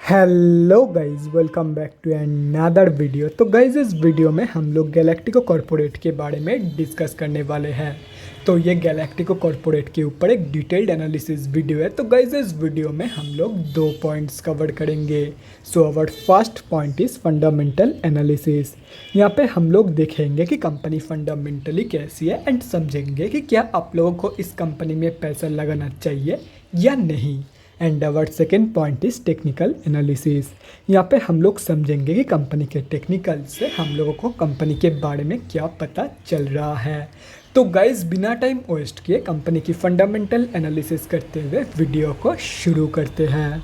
Hello guys, welcome back to another video. तो guys, इस video में हम लोग गैलेक्टिको कॉरपोरेट के बारे में डिस्कस करने वाले हैं। तो ये गैलेक्टिको कॉरपोरेट के ऊपर एक डिटेल्ड एनालिसिस वीडियो है। तो गाइस, इस वीडियो में हम लोग दो पॉइंट्स कवर करेंगे। So our first point is fundamental analysis. यहाँ पे हम लोग देखेंगे कि कंपनी फंडामेंटली कैसी है एंड समझेंगे कि क्या आप लोगों को इस कंपनी में पैसा लगाना चाहिए या नहीं। And our second point is technical analysis. यहाँ पे हम लोग समझेंगे कि कंपनी के टेक्निकल से हम लोगों को कंपनी के बारे में क्या पता चल रहा है। तो गाइस, बिना टाइम वेस्ट किए कंपनी की फंडामेंटल एनालिसिस करते हुए वीडियो को शुरू करते हैं।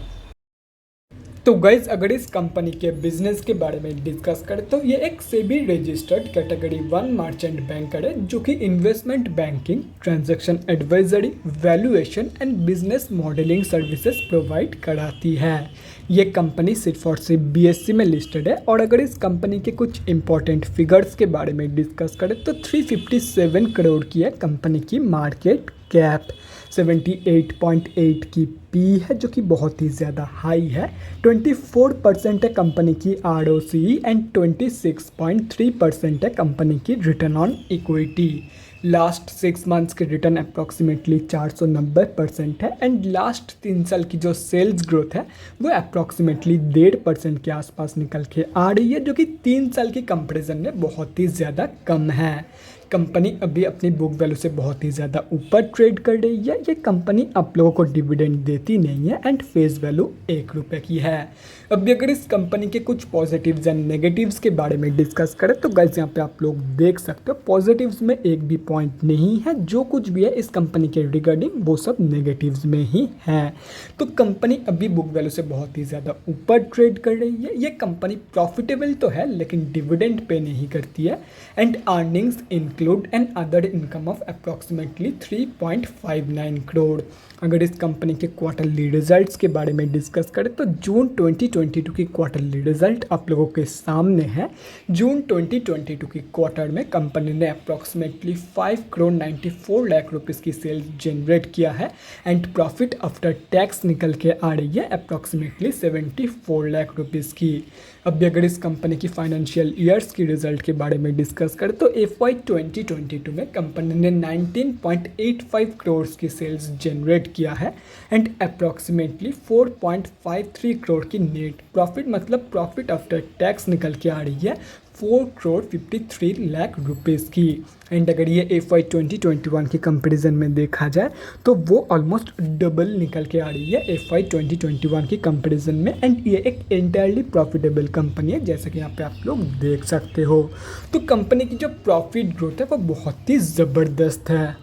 तो गाइज, अगर इस कंपनी के बिजनेस के बारे में डिस्कस करें तो ये एक SEBI registered category 1 merchant banker है जो कि investment banking, transaction advisory, valuation and business modelling services provide कराती है। ये कंपनी सिर्फ और सिर्फ बीएससी में लिस्टेड है। और अगर इस कंपनी के कुछ इंपॉर्टेंट फिगर्स के बारे में डिस्कस करें तो 357 करोड़ की है कंपनी की मार्केट कैप, 78.8 की पी है जो कि बहुत ही ज़्यादा हाई है, 24% है कंपनी की आरओसी एंड 26.3% है कंपनी की return on equity. Last 6 months के रिटर्न अप्रॉक्सीमेटली 490% है एंड लास्ट 3 साल की जो सेल्स ग्रोथ है वो अप्रॉक्सीमेटली 1.5% के आसपास निकल के आ रही है, जो कि 3 साल की कंपैरिजन में बहुत ही ज़्यादा कम है। कंपनी अभी अपनी बुक वैल्यू से बहुत ही ज़्यादा ऊपर ट्रेड कर रही है। ये कंपनी आप लोगों को डिविडेंड देती नहीं है एंड फेस वैल्यू 1 रुपये की है। अभी अगर इस कंपनी के कुछ पॉजिटिव्स एंड नेगेटिव्स के बारे में डिस्कस करें तो गाइस, यहाँ पे आप लोग देख सकते हो पॉजिटिव्स में एक भी पॉइंट नहीं है। जो कुछ भी है इस कंपनी के रिगार्डिंग वो सब नेगेटिव्स में ही है। तो कंपनी अभी बुक वैल्यू से बहुत ही ज़्यादा ऊपर ट्रेड कर रही है। ये कंपनी प्रॉफिटेबल तो है लेकिन डिविडेंड पे नहीं करती है and earnings include an other income of approximately 3.59 crore. अगर इस कंपनी के क्वार्टरली रिजल्ट्स के बारे में डिस्कस करें तो जून 2022 की क्वार्टरली रिजल्ट आप लोगों के सामने है। जून 2022 की क्वार्टर में कंपनी ने अप्रॉक्सीमेटली 5 करोड़ 94 लाख रुपीस की सेल्स जनरेट किया है एंड प्रॉफिट आफ्टर टैक्स निकल के आ रही है अप्रॉक्सीमेटली 74 लाख रुपीस की। अभी अगर इस कंपनी की फाइनेंशियल ईयर्स की रिजल्ट के बारे में डिस्कस करें तो FY 2022 में कंपनी ने 19.85 करोड़ की सेल्स जनरेट किया है एंड अप्रॉक्सीमेटली 4.53 करोड़ की नेट प्रॉफिट, मतलब प्रॉफिट आफ्टर टैक्स निकल के आ रही है 4 करोड़ 53 लाख रुपीज़ की। एंड अगर ये FY 2021 की कंपैरिजन में देखा जाए तो वो ऑलमोस्ट डबल निकल के आ रही है FY 2021 की कंपैरिजन में एंड ये एक एंटायरली प्रॉफिटेबल कंपनी है, जैसे कि यहाँ पे आप लोग देख सकते हो। तो कंपनी की जो प्रॉफिट ग्रोथ है वो बहुत ही ज़बरदस्त है।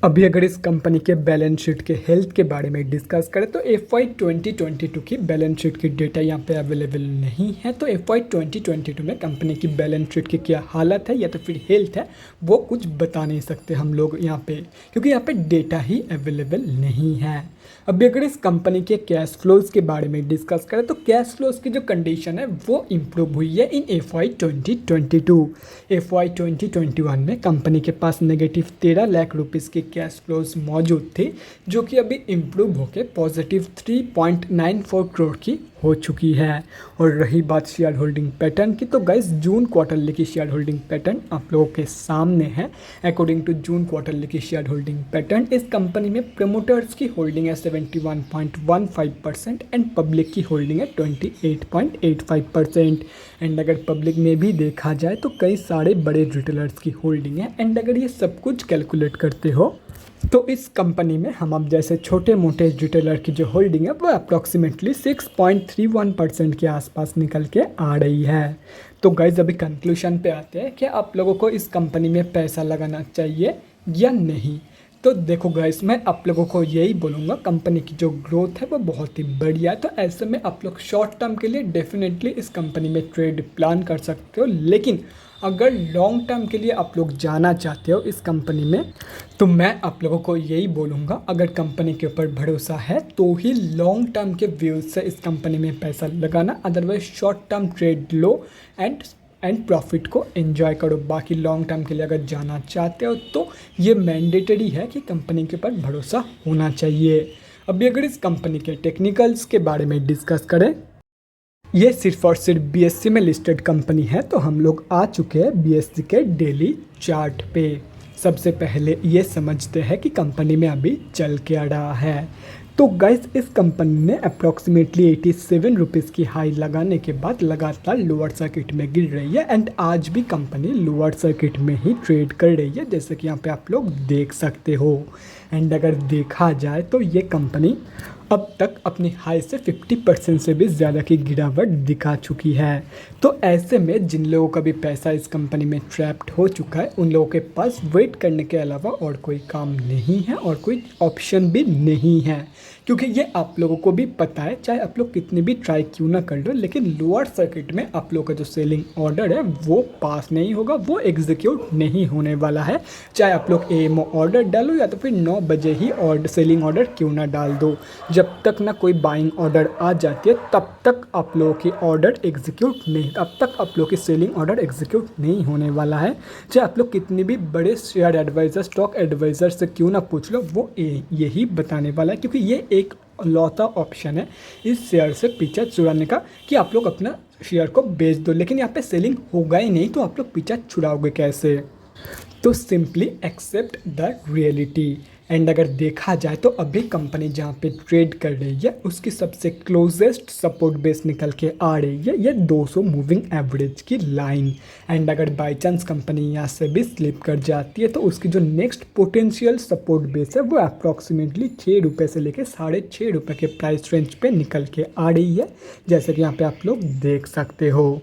अभी अगर इस कंपनी के बैलेंस शीट के हेल्थ के बारे में डिस्कस करें तो FY 2022 की बैलेंस शीट की डेटा यहाँ पे अवेलेबल नहीं है। तो FY 2022 में कंपनी की बैलेंस शीट की क्या हालत है या तो फिर हेल्थ है वो कुछ बता नहीं सकते हम लोग यहाँ पे, क्योंकि यहाँ पे डेटा ही अवेलेबल नहीं है। अभी अगर इस कंपनी के कैश फ्लोज के बारे में डिस्कस करें तो कैश फ्लोज की जो कंडीशन है वो इम्प्रूव हुई है इन FY 2022। FY 2021 में कंपनी के पास नेगेटिव 13 लाख रुपीस की कैश फ्लोज मौजूद थी, जो कि अभी इम्प्रूव होकर पॉजिटिव 3.94 करोड़ की हो चुकी है। और रही बात शेयर होल्डिंग पैटर्न की, तो गाइस जून क्वार्टरली की शेयर होल्डिंग पैटर्न आप लोगों के सामने है। अकॉर्डिंग टू जून क्वार्टरली की शेयर होल्डिंग पैटर्न, इस कंपनी में प्रमोटर्स की होल्डिंग है 71.15% एंड पब्लिक की होल्डिंग है 28.85%। एंड अगर पब्लिक में भी देखा जाए तो कई सारे बड़े रिटेलर्स की होल्डिंग है एंड अगर ये सब कुछ कैलकुलेट करते हो तो इस कंपनी में हम अब जैसे छोटे मोटे रिटेलर की जो होल्डिंग है वो अप्रॉक्सीमेटली 6.31% के आसपास निकल के आ रही है। तो गाइज, अभी कंक्लूशन पे आते हैं कि आप लोगों को इस कंपनी में पैसा लगाना चाहिए या नहीं। तो देखो गाइस, मैं आप लोगों को यही बोलूँगा, कंपनी की जो ग्रोथ है वो बहुत ही बढ़िया है। तो ऐसे में आप लोग शॉर्ट टर्म के लिए डेफिनेटली इस कंपनी में ट्रेड प्लान कर सकते हो, लेकिन अगर लॉन्ग टर्म के लिए आप लोग जाना चाहते हो इस कंपनी में तो मैं आप लोगों को यही बोलूँगा, अगर कंपनी के ऊपर भरोसा है तो ही लॉन्ग टर्म के व्यूज से इस कंपनी में पैसा लगाना, otherwise short term trade low and profit को एंजॉय करो। बाकी लॉन्ग टर्म के लिए अगर जाना चाहते हो तो ये मैंडेटरी है कि कंपनी के ऊपर भरोसा होना चाहिए। अभी अगर इस कंपनी के टेक्निकल्स के बारे में डिस्कस करें ये सिर्फ और सिर्फ बीएससी में लिस्टेड कंपनी है। तो हम लोग आ चुके हैं बीएससी के डेली चार्ट पे। सबसे पहले ये समझते हैं कि कंपनी में अभी चल क्या रहा है। तो गाइस इस कंपनी ने अप्रॉक्सीमेटली 87 रुपीज़ की हाई लगाने के बाद लगातार लोअर सर्किट में गिर रही है एंड आज भी कंपनी लोअर सर्किट में ही ट्रेड कर रही है, जैसे कि यहाँ पे आप लोग देख सकते हो। एंड अगर देखा जाए तो ये कंपनी अब तक अपनी हाई से 50% से भी ज़्यादा की गिरावट दिखा चुकी है। तो ऐसे में जिन लोगों का भी पैसा इस कंपनी में ट्रैप्ड हो चुका है उन लोगों के पास वेट करने के अलावा और कोई काम नहीं है और कोई ऑप्शन भी नहीं है, क्योंकि ये आप लोगों को भी पता है, चाहे आप लोग कितनी भी ट्राई क्यों ना कर लो, लेकिन लोअर सर्किट में आप लोगों का जो सेलिंग ऑर्डर है वो पास नहीं होगा, वो एग्जीक्यूट नहीं होने वाला है। चाहे आप लोग एएमओ ऑर्डर डालो या तो फिर 9 बजे ही ऑर्डर सेलिंग ऑर्डर क्यों ना डाल दो, जब तक ना कोई बाइंग ऑर्डर आ जाती है तब तक आप लोगों की ऑर्डर एग्जीक्यूट नहीं, तब तक आप लोगों की सेलिंग ऑर्डर एग्जीक्यूट नहीं होने वाला है। चाहे आप लोग कितनी भी बड़े शेयर एडवाइज़र स्टॉक एडवाइज़र से क्यों ना पूछ लो, वो यही बताने वाला है, क्योंकि ये एक लौता ऑप्शन है इस शेयर से पीछा छुड़ाने का कि आप लोग अपना शेयर को बेच दो, लेकिन यहाँ पे सेलिंग होगा ही नहीं तो आप लोग पीछा छुड़ाओगे कैसे। तो सिंपली एक्सेप्ट द रियलिटी। एंड अगर देखा जाए तो अभी कंपनी जहाँ पे ट्रेड कर रही है उसकी सबसे क्लोजेस्ट सपोर्ट बेस निकल के आ रही है ये 200 मूविंग एवरेज की लाइन। एंड अगर बाय चांस कंपनी यहाँ से भी स्लिप कर जाती है तो उसकी जो नेक्स्ट पोटेंशियल सपोर्ट बेस है वो अप्रॉक्सीमेटली 6 रुपये से लेकर 6.5 रुपये के प्राइस रेंज पे निकल के आ रही है, जैसे कि यहाँ पे आप लोग देख सकते हो।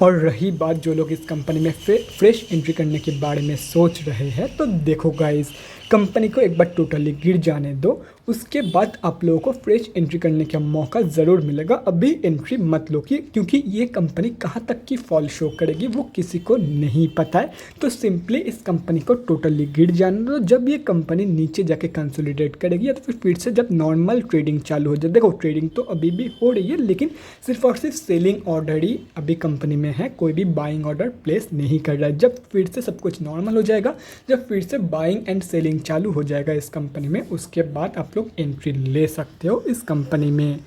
और रही बात जो लोग इस कंपनी में फ्रेश एंट्री करने के बारे में सोच रहे हैं, तो देखो गाइस कंपनी को एक बार टोटली गिर जाने दो, उसके बाद आप लोगों को फ्रेश एंट्री करने का मौका ज़रूर मिलेगा। अभी एंट्री मत लो क्योंकि ये कंपनी कहाँ तक की फॉल शो करेगी वो किसी को नहीं पता है। तो सिंपली इस कंपनी को टोटली गिर जाने दो, जब ये कंपनी नीचे जाके कंसोलिडेट करेगी या तो फिर से जब नॉर्मल ट्रेडिंग चालू हो जाए। देखो ट्रेडिंग तो अभी भी हो रही है लेकिन सिर्फ और सिर्फ सेलिंग ऑर्डर ही अभी कंपनी में है, कोई भी बाइंग ऑर्डर प्लेस नहीं कर रहा है। जब फिर से सब कुछ नॉर्मल हो जाएगा, जब फिर से बाइंग एंड सेलिंग चालू हो जाएगा इस कंपनी में, उसके बाद आप लोग एंट्री ले सकते हो इस कंपनी में।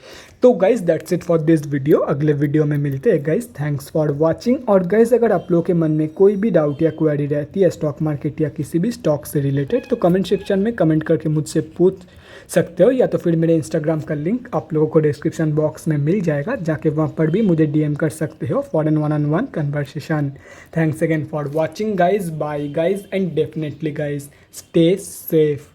तो guys that's it for this video. अगले वीडियो में मिलते हैं गाइज। Thanks for watching. और गाइज अगर आप लोगों के मन में कोई भी डाउट या क्वेरी रहती है स्टॉक मार्केट या किसी भी स्टॉक से रिलेटेड तो कमेंट सेक्शन में कमेंट करके मुझसे पूछ सकते हो, या तो फिर मेरे इंस्टाग्राम का लिंक आप लोगों को डिस्क्रिप्शन बॉक्स में मिल जाएगा, जाके वहाँ पर भी मुझे डीएम कर सकते हो for an one on one conversation. Thanks again for watching guys, bye guys and definitely guys stay safe.